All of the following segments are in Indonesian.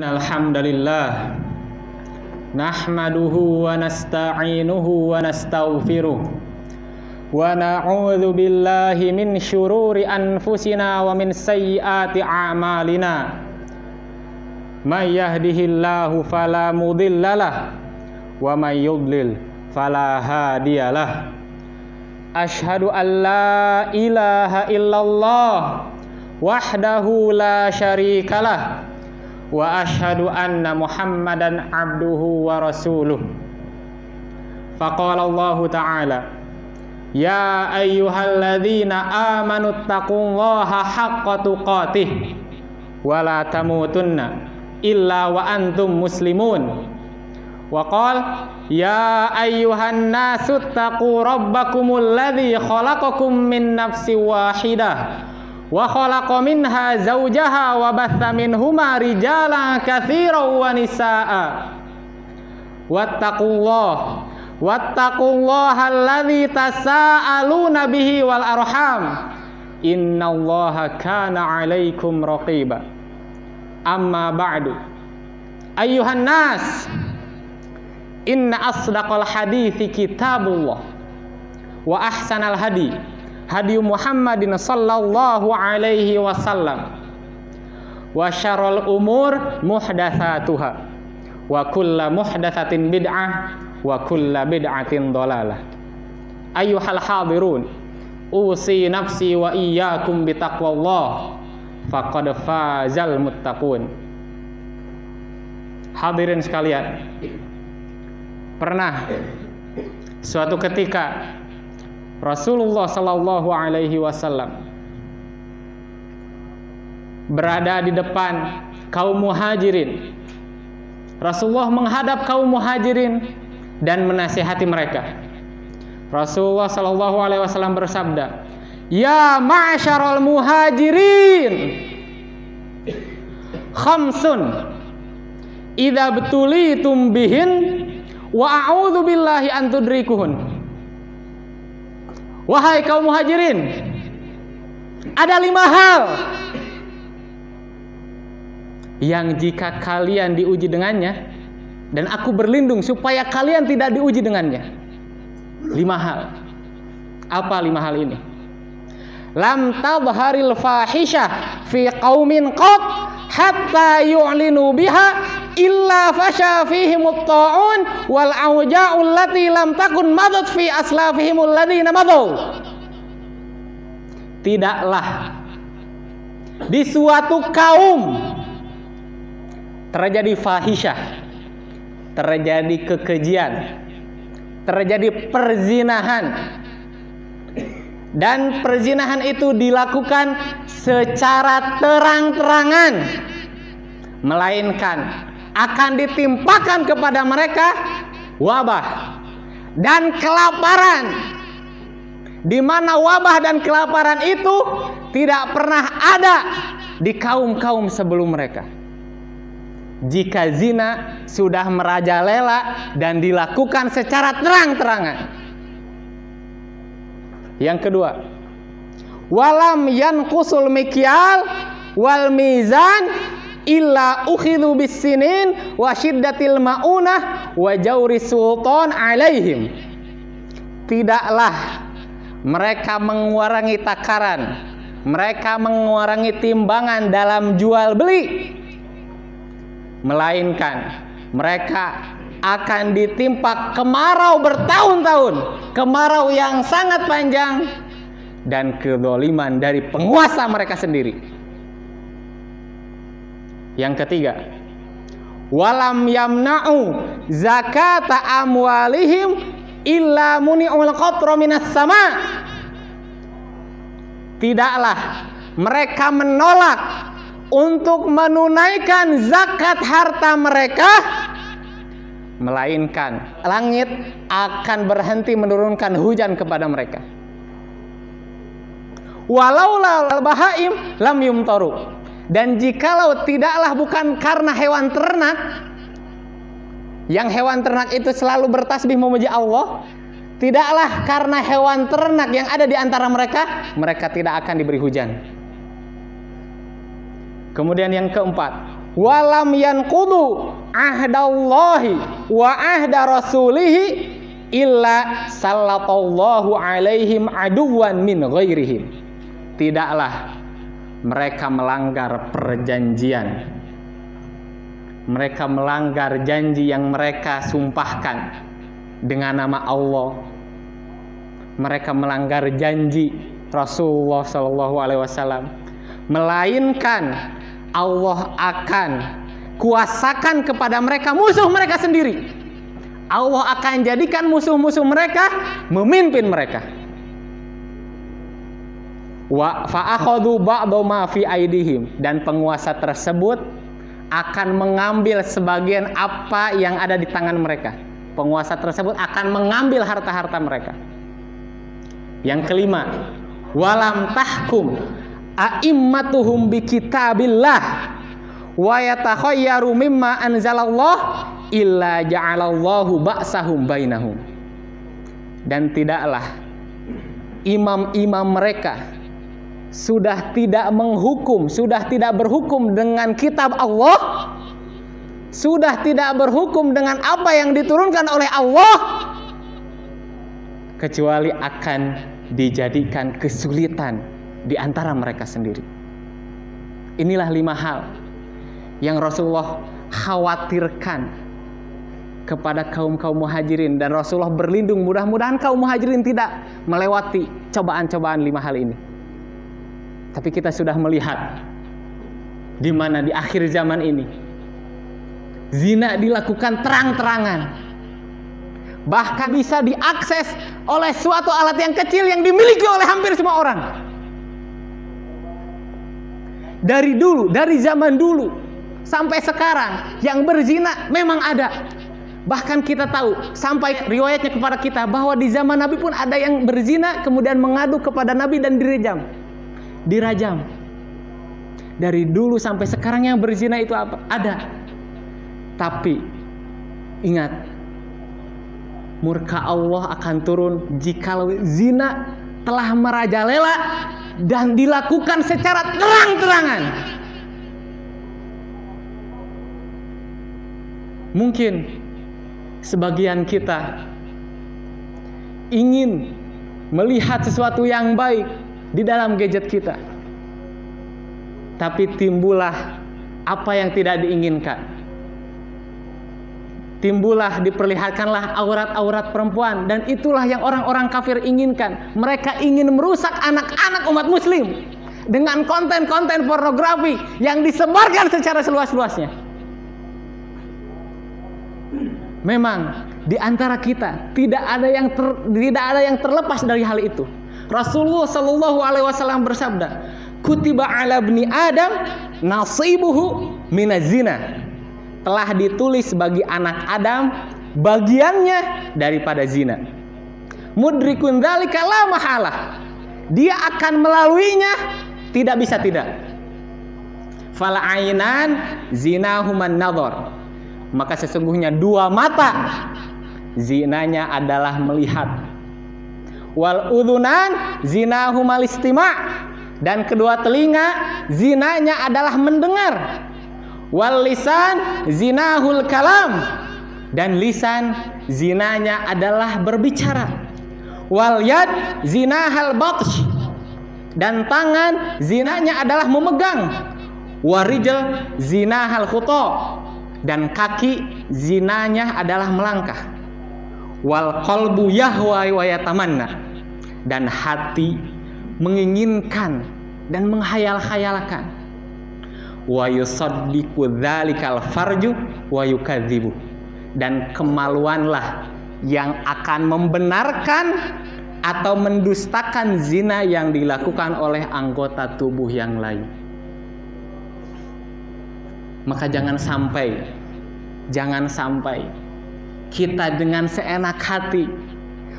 Innal hamdalillah nahmaduhu wa nasta'inuhu wa nastaghfiruh wa na'udzu billahi min syururi anfusina wa min sayyiati a'malina. May yahdihillahu fala mudhillalah wa may yudlil fala hadiyalah. Asyhadu an la ilaha illallah wahdahu la syarikalah wa asyhadu anna Muhammadan abduhu wa rasuluh. Faqala Allah ta'ala, ya ayyuhalladzina amanu taqullaha haqqa tuqatih wa la tamutunna illa wa antum muslimun. Wa qala ya ayyuhan nasu taqu rabbakumul ladzi khalaqakum min nafsin wahidah wa khalaqa minha zawjaha wa batha minhuma rijalan katsiran wa nisaa. Wattaqullaha alladzi tasaaluna bihi wal arham innallaha kana 'alaikum raqiba. Amma ba'du, ayyuhan nas, inna asdaqal hadithi kitabullah wa ahsanal hadi Muhammadin sallallahu alaihi wasallam wa syarrul umur muhdatsatuha wa kullu muhdatsatin bid'ah wa kullu bid'atin dhalalah. Ayyuhal hadirun, usi nafsi wa iyyakum bitaqwallah faqad fazal muttaqun. Hadirin sekalian, pernah suatu ketika Rasulullah sallallahu alaihi wasallam berada di depan kaum muhajirin. Rasulullah menghadap kaum muhajirin dan menasihati mereka. Rasulullah sallallahu alaihi wasallam bersabda, ya ma'syaral muhajirin, khamsun idza betulitum bihin wa a'udzu billahi an tudrikuhun. Wahai kaum muhajirin, ada 5 hal yang jika kalian diuji dengannya, dan aku berlindung supaya kalian tidak diuji dengannya. 5 hal. Apa 5 hal ini? Lam tadharil fahisyah fi qaumin qad hatta yu'linu biha illa fasha fihimut ta'un wal auja'ul lati lam takun madat fi aslafihimul ladina madu. Tidaklah di suatu kaum terjadi fahisyah, terjadi kekejian, terjadi perzinahan, dan perzinahan itu dilakukan secara terang-terangan, melainkan akan ditimpakan kepada mereka wabah dan kelaparan, di mana wabah dan kelaparan itu tidak pernah ada di kaum-kaum sebelum mereka. Jika zina sudah merajalela dan dilakukan secara terang-terangan. Yang kedua, walam yanqusul mikyal wal mizan illa ukhidhu bisinin wa syiddatil maunah wa jawri sultan alaihim. Tidaklah mereka mengurangi takaran, mereka mengurangi timbangan dalam jual beli, melainkan mereka akan ditimpa kemarau bertahun-tahun, kemarau yang sangat panjang, dan kezaliman dari penguasa mereka sendiri. Yang ketiga, walam yamna'u zakata amwalihim illa muni'ul qatra minas sama. Tidaklah mereka menolak untuk menunaikan zakat harta mereka, melainkan langit akan berhenti menurunkan hujan kepada mereka. Walau la bahaim lam yumtaru. Dan jikalau tidaklah bukan karena hewan ternak, yang hewan ternak itu selalu bertasbih memuji Allah, tidaklah karena hewan ternak yang ada di antara mereka, mereka tidak akan diberi hujan. Kemudian yang keempat, walam yanqudu ahdallahi wa ahda rasulihi illa sallatallahu alaihim aduwan min ghairihim. Tidaklah mereka melanggar perjanjian, mereka melanggar janji yang mereka sumpahkan dengan nama Allah, mereka melanggar janji Rasulullah SAW, melainkan Allah akan kuasakan kepada mereka musuh mereka sendiri. Allah akan jadikan musuh-musuh mereka memimpin mereka. Wa fa'akhadhu ba'dha ma fi aidihim, dan penguasa tersebut akan mengambil sebagian apa yang ada di tangan mereka. Penguasa tersebut akan mengambil harta-harta mereka. Yang kelima, walam tahkum a'immatuhum bi kitabillah wa yatakhayyaru mimma anzalallah illa ja'alallahu ba'sahum bainahum. Dan tidaklah imam-imam mereka sudah tidak menghukum, sudah tidak berhukum dengan kitab Allah, sudah tidak berhukum dengan apa yang diturunkan oleh Allah, kecuali akan dijadikan kesulitan di antara mereka sendiri. Inilah 5 hal yang Rasulullah khawatirkan kepada kaum-kaum muhajirin, dan Rasulullah berlindung mudah-mudahan kaum muhajirin tidak melewati cobaan-cobaan 5 hal ini. Tapi kita sudah melihat di mana di akhir zaman ini zina dilakukan terang-terangan, bahkan bisa diakses oleh suatu alat yang kecil yang dimiliki oleh hampir semua orang. Dari dulu, dari zaman dulu sampai sekarang yang berzina memang ada. Bahkan kita tahu, sampai riwayatnya kepada kita bahwa di zaman Nabi pun ada yang berzina kemudian mengadu kepada Nabi dan dirajam. Dari dulu sampai sekarang yang berzina itu apa? Ada. Tapi ingat, murka Allah akan turun jikalau zina telah merajalela dan dilakukan secara terang-terangan. Mungkin sebagian kita ingin melihat sesuatu yang baik di dalam gadget kita, tapi timbullah apa yang tidak diinginkan. Timbullah, diperlihatkanlah aurat-aurat perempuan, dan itulah yang orang-orang kafir inginkan. Mereka ingin merusak anak-anak umat muslim dengan konten-konten pornografi yang disebarkan secara seluas-luasnya. Memang di antara kita tidak ada yang terlepas dari hal itu. Rasulullah Shallallahu Alaihi Wasallam bersabda, "Kutiba ala bni Adam nasibuhu minaz zina." Telah ditulis bagi anak Adam bagiannya daripada zina. Mudrikun dzalika la mahalah. Dia akan melaluinya, tidak bisa tidak. Fala ainan zinahuman nadhar. Maka sesungguhnya 2 mata zinanya adalah melihat. Wal udhunan zinahumal istima', dan kedua telinga zinanya adalah mendengar. Wal lisan zinahul kalam, dan lisan zinanya adalah berbicara. Wal yad zinahal batsh, dan tangan zinanya adalah memegang. Warijal zinahal khuta, dan kaki zinanya adalah melangkah. Wal qalbu yahwa wa yatamanna, dan hati menginginkan dan menghayal-khayalkan. Wa yusaddiqu dzalikal farju wa yukadzibu, dan kemaluanlah yang akan membenarkan atau mendustakan zina yang dilakukan oleh anggota tubuh yang lain. Maka jangan sampai kita dengan seenak hati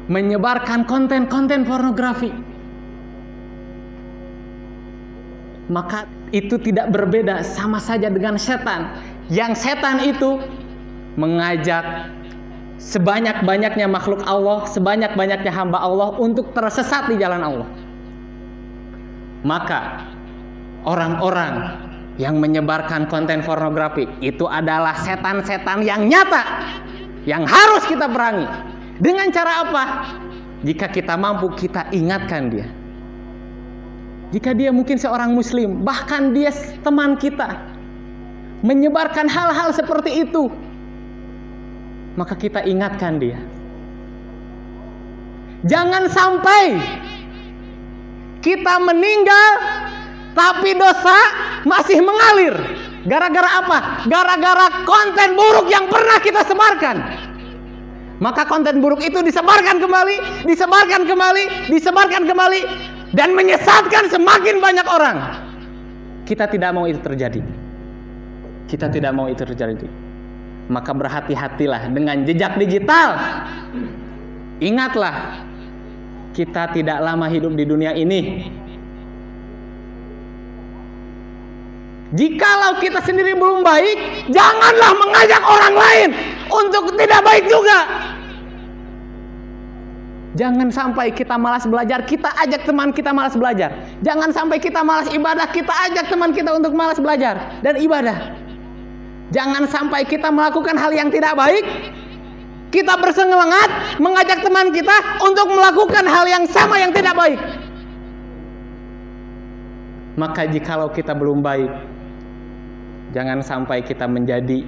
menyebarkan konten-konten pornografi. Maka itu tidak berbeda, sama saja dengan setan. Yang setan itu mengajak sebanyak-banyaknya makhluk Allah, sebanyak-banyaknya hamba Allah untuk tersesat di jalan Allah. Maka orang-orang yang menyebarkan konten pornografi itu adalah setan-setan yang nyata, yang harus kita perangi. Dengan cara apa? Jika kita mampu, kita ingatkan dia. Jika dia mungkin seorang muslim, bahkan dia teman kita, menyebarkan hal-hal seperti itu, maka kita ingatkan dia. Jangan sampai kita meninggal tapi dosa masih mengalir. Gara-gara apa? Gara-gara konten buruk yang pernah kita sebarkan. Maka konten buruk itu disebarkan kembali, disebarkan kembali, disebarkan kembali, dan menyesatkan semakin banyak orang. Kita tidak mau itu terjadi. Kita tidak mau itu terjadi. Maka berhati-hatilah dengan jejak digital. Ingatlah, kita tidak lama hidup di dunia ini. Jikalau kita sendiri belum baik, janganlah mengajak orang lain untuk tidak baik juga. Jangan sampai kita malas belajar, kita ajak teman kita malas belajar. Jangan sampai kita malas ibadah, kita ajak teman kita untuk malas belajar dan ibadah. Jangan sampai kita melakukan hal yang tidak baik, kita bersemangat mengajak teman kita untuk melakukan hal yang sama yang tidak baik. Maka jikalau kita belum baik, jangan sampai kita menjadi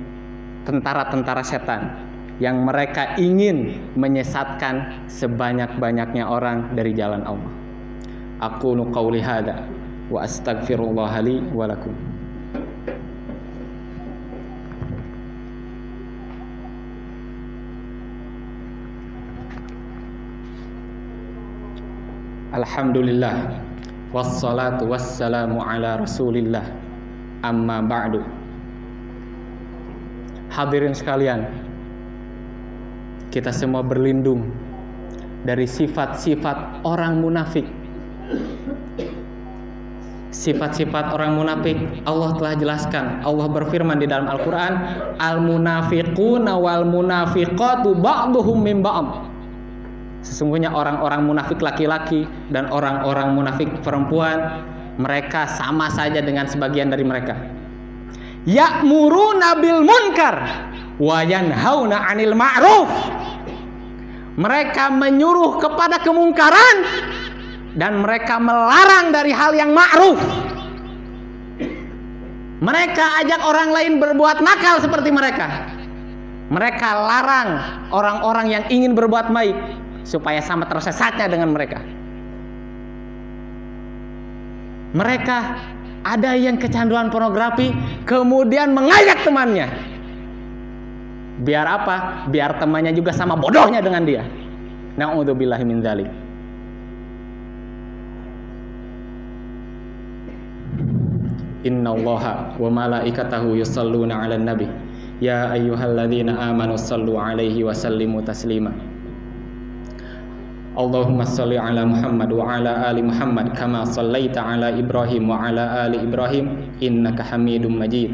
tentara-tentara setan yang mereka ingin menyesatkan sebanyak-banyaknya orang dari jalan Allah. Aqulu qauli hadza wa astaghfirullah li wa lakum. Alhamdulillah wassalatu wassalamu ala Rasulillah. Amma ba'du. Hadirin sekalian, kita semua berlindung dari sifat-sifat orang munafik. Sifat-sifat orang munafik Allah telah jelaskan. Allah berfirman di dalam Al-Quran, Al-munafiquna wal munafiqatu ba'duhum min ba'd. Sesungguhnya orang-orang munafik laki-laki dan orang-orang munafik perempuan, mereka sama saja dengan sebagian dari mereka. Ya'muruna bil munkar wa yanhauna 'anil ma'ruf. Mereka menyuruh kepada kemungkaran dan mereka melarang dari hal yang ma'ruf. Mereka ajak orang lain berbuat nakal seperti mereka. Mereka larang orang-orang yang ingin berbuat baik supaya sama tersesatnya dengan mereka. Mereka ada yang kecanduan pornografi, kemudian mengajak temannya. Biar apa? Biar temannya juga sama bodohnya dengan dia. Na'udzubillahi min dzalik. Innallaha wa malaikatahu yusholluna 'alan nabi. Ya ayyuhalladzina amanu shallu 'alaihi wa sallimu taslima. Allahumma shalli ala Muhammad wa ala ali Muhammad kama shallaita ala Ibrahim wa ala ali Ibrahim innaka Hamidum Majid.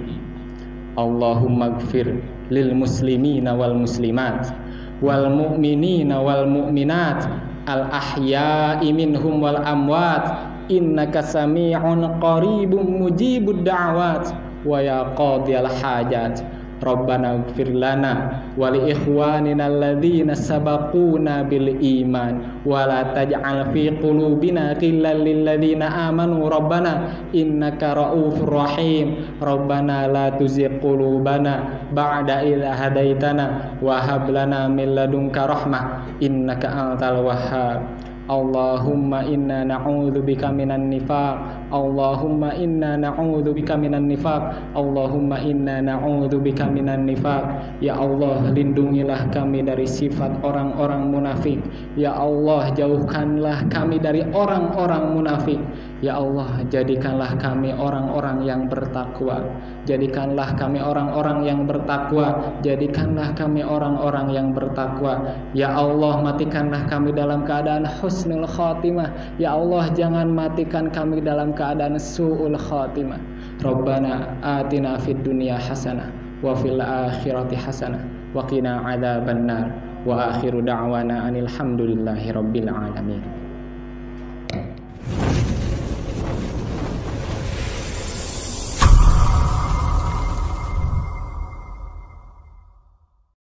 Allahumma ighfir lil muslimina wal muslimat wal mu'minina wal mu'minat al ahya'i minhum wal amwat innaka sami'un qaribun mujibud da'wat wa ya qadiyal hajat. Rabbana ighfir lana wa li ikhwanina alladhina sabaquna bil iman wa la taj'al fi qulubina ghillan lil ladzina amanu rabbana innaka ra'ufur rahim. Rabbana la tuzigh qulubana ba'da idh hadaitana wa hab lana min ladunka rahmah innaka antal wahhab. Allahumma inna na'udzubika minan nifaq. Allahumma inna na'udzubika minan nifaq. Allahumma inna na'udzubika minan nifaq. Ya Allah, lindungilah kami dari sifat orang-orang munafik. Ya Allah, jauhkanlah kami dari orang-orang munafik. Ya Allah, jadikanlah kami orang-orang yang bertakwa. Jadikanlah kami orang-orang yang bertakwa. Jadikanlah kami orang-orang yang bertakwa. Ya Allah, matikanlah kami dalam keadaan husnul khatimah. Ya Allah, jangan matikan kami dalam keadaan su'ul khatimah. Rabbana atina fid dunya hasanah wa fil akhirati hasanah wa qina adzabannar. Wa akhiru da'wana anil hamdulillahi rabbil alamin.